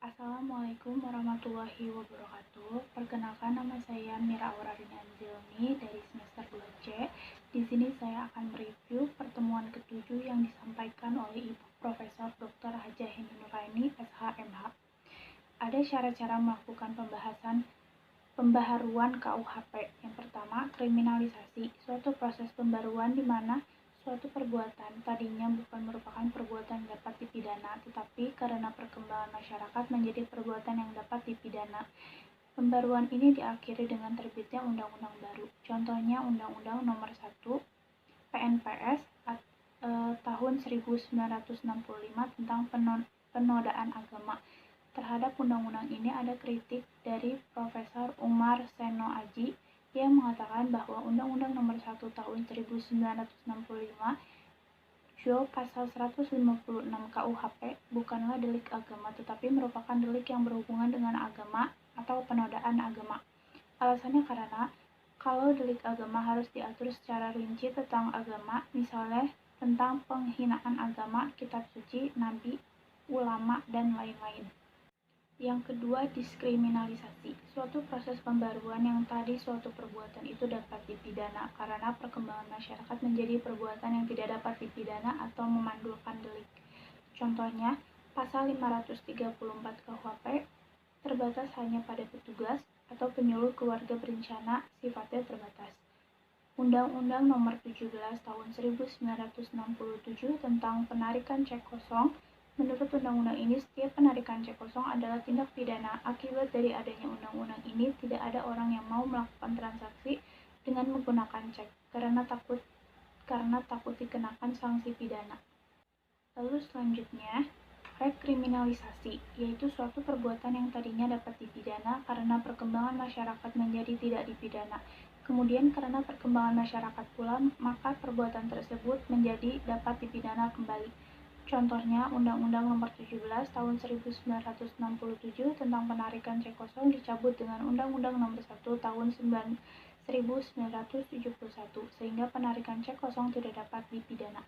Assalamualaikum warahmatullahi wabarakatuh. Perkenalkan, nama saya Mira Aurarini Angelni dari semester 2C. Di sini saya akan mereview pertemuan ke-7 yang disampaikan oleh Ibu Profesor Dr. Hajah Heni Nuraini, SH.MH. Ada cara-cara melakukan pembaharuan KUHP. Yang pertama, kriminalisasi, suatu proses pembaruan di mana suatu perbuatan tadinya bukan merupakan perbuatan yang dapat dipidana, tetapi karena perkembangan masyarakat menjadi perbuatan yang dapat dipidana. Pembaruan ini diakhiri dengan terbitnya undang-undang baru. Contohnya Undang-Undang Nomor 1 PNPS tahun 1965 tentang penodaan agama. Terhadap undang-undang ini ada kritik dari Profesor Umar Seno Aji yang mengatakan bahwa Undang-Undang Nomor 1 Tahun 1965 Jo Pasal 156 KUHP bukanlah delik agama, tetapi merupakan delik yang berhubungan dengan agama atau penodaan agama. Alasannya karena kalau delik agama harus diatur secara rinci tentang agama, misalnya tentang penghinaan agama, kitab suci, nabi, ulama, dan lain-lain. Yang kedua, diskriminalisasi, suatu proses pembaruan yang tadi suatu perbuatan itu dapat dipidana karena perkembangan masyarakat menjadi perbuatan yang tidak dapat dipidana atau memandulkan delik. Contohnya, pasal 534 KUHP terbatas hanya pada petugas atau penyuluh keluarga berencana, sifatnya terbatas. Undang-Undang Nomor 17 Tahun 1967 tentang penarikan cek kosong. Menurut undang-undang ini, setiap penarikan cek kosong adalah tindak pidana. Akibat dari adanya undang-undang ini, tidak ada orang yang mau melakukan transaksi dengan menggunakan cek karena takut dikenakan sanksi pidana. Lalu selanjutnya, rekriminalisasi, yaitu suatu perbuatan yang tadinya dapat dipidana karena perkembangan masyarakat menjadi tidak dipidana. Kemudian karena perkembangan masyarakat pula, maka perbuatan tersebut menjadi dapat dipidana kembali. Contohnya, Undang-Undang Nomor 17 Tahun 1967 tentang penarikan cek kosong dicabut dengan Undang-Undang Nomor 1 Tahun 1971, sehingga penarikan cek kosong tidak dapat dipidana.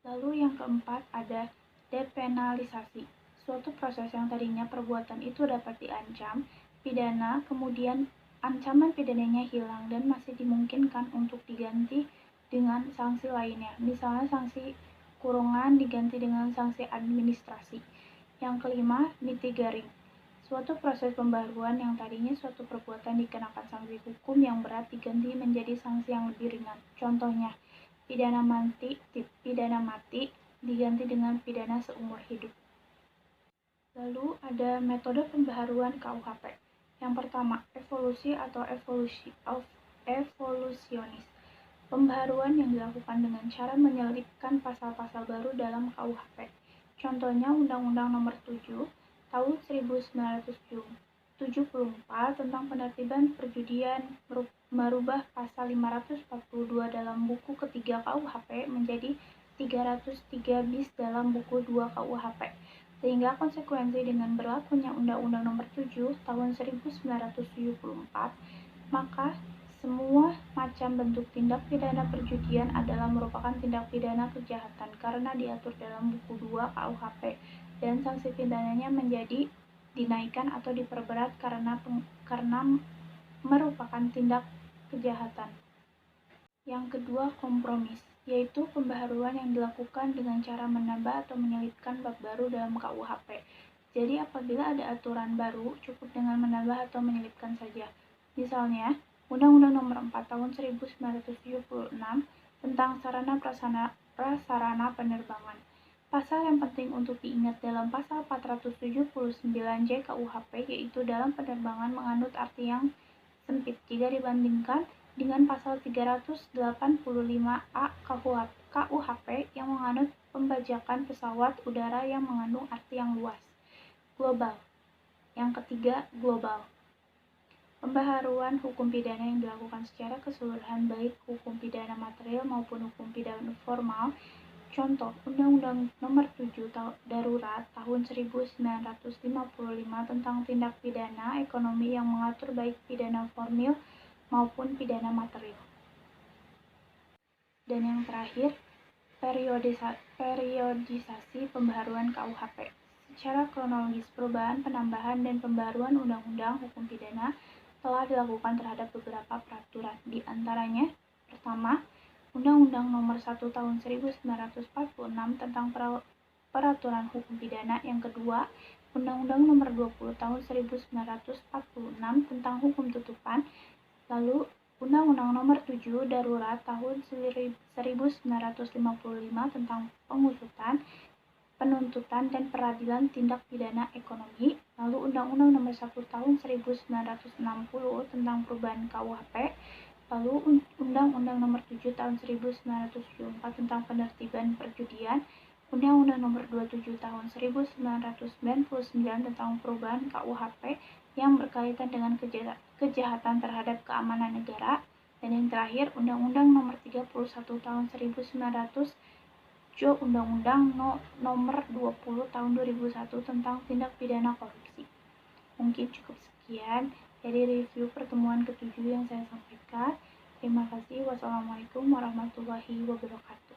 Lalu yang keempat ada depenalisasi, suatu proses yang tadinya perbuatan itu dapat diancam pidana, kemudian ancaman pidananya hilang dan masih dimungkinkan untuk diganti dengan sanksi lainnya, misalnya sanksi kurungan diganti dengan sanksi administrasi. Yang kelima, mitigating, suatu proses pembaruan yang tadinya suatu perbuatan dikenakan sanksi hukum yang berat diganti menjadi sanksi yang lebih ringan. Contohnya, pidana mati diganti dengan pidana seumur hidup. Lalu ada metode pembaharuan KUHP. Yang pertama, evolusi atau evolusionis. Pembaharuan yang dilakukan dengan cara menyelipkan pasal-pasal baru dalam KUHP. Contohnya Undang-Undang Nomor 7 Tahun 1974 tentang penertiban perjudian merubah pasal 542 dalam buku ketiga KUHP menjadi 303 bis dalam buku 2 KUHP, sehingga konsekuensi dengan berlakunya Undang-Undang Nomor 7 Tahun 1974, maka semua macam bentuk tindak pidana perjudian adalah merupakan tindak pidana kejahatan karena diatur dalam buku 2 KUHP, dan sanksi pidananya menjadi dinaikkan atau diperberat karena merupakan tindak kejahatan. Yang kedua, kompromis, yaitu pembaharuan yang dilakukan dengan cara menambah atau menyelipkan bab baru dalam KUHP. Jadi apabila ada aturan baru, cukup dengan menambah atau menyelipkan saja. Misalnya, Undang-Undang Nomor 4 Tahun 1976 tentang sarana prasarana penerbangan. Pasal yang penting untuk diingat dalam pasal 479J KUHP yaitu dalam penerbangan menganut arti yang sempit jika dibandingkan dengan pasal 385A KUHP yang menganut pembajakan pesawat udara yang mengandung arti yang luas. Global. Yang ketiga, global. Pembaharuan hukum pidana yang dilakukan secara keseluruhan, baik hukum pidana material maupun hukum pidana formal. Contoh, Undang-Undang Nomor 7 Darurat Tahun 1955 tentang tindak pidana ekonomi yang mengatur baik pidana formil maupun pidana material. Dan yang terakhir, periodisasi pembaharuan KUHP. Secara kronologis, perubahan, penambahan, dan pembaruan undang-undang hukum pidana telah dilakukan terhadap beberapa peraturan. Di antaranya, pertama, Undang-Undang Nomor 1 Tahun 1946 tentang Peraturan Hukum Pidana. Yang kedua, Undang-Undang Nomor 20 Tahun 1946 tentang Hukum Tutupan. Lalu, Undang-Undang Nomor 7 Darurat Tahun 1955 tentang pengusutan, penuntutan, dan peradilan tindak pidana ekonomi. Lalu Undang-Undang Nomor 1 Tahun 1960 tentang perubahan KUHP. Lalu Undang-Undang Nomor 7 Tahun 1974 tentang penertiban perjudian. Undang-Undang Nomor 27 Tahun 1999 tentang perubahan KUHP yang berkaitan dengan kejahatan terhadap keamanan negara. Dan yang terakhir, Undang-Undang Nomor 31 Tahun 1900 Undang-Undang Nomor 20 Tahun 2001 tentang tindak pidana korupsi. Mungkin cukup sekian dari review pertemuan ke-7 yang saya sampaikan. Terima kasih. Wassalamualaikum warahmatullahi wabarakatuh.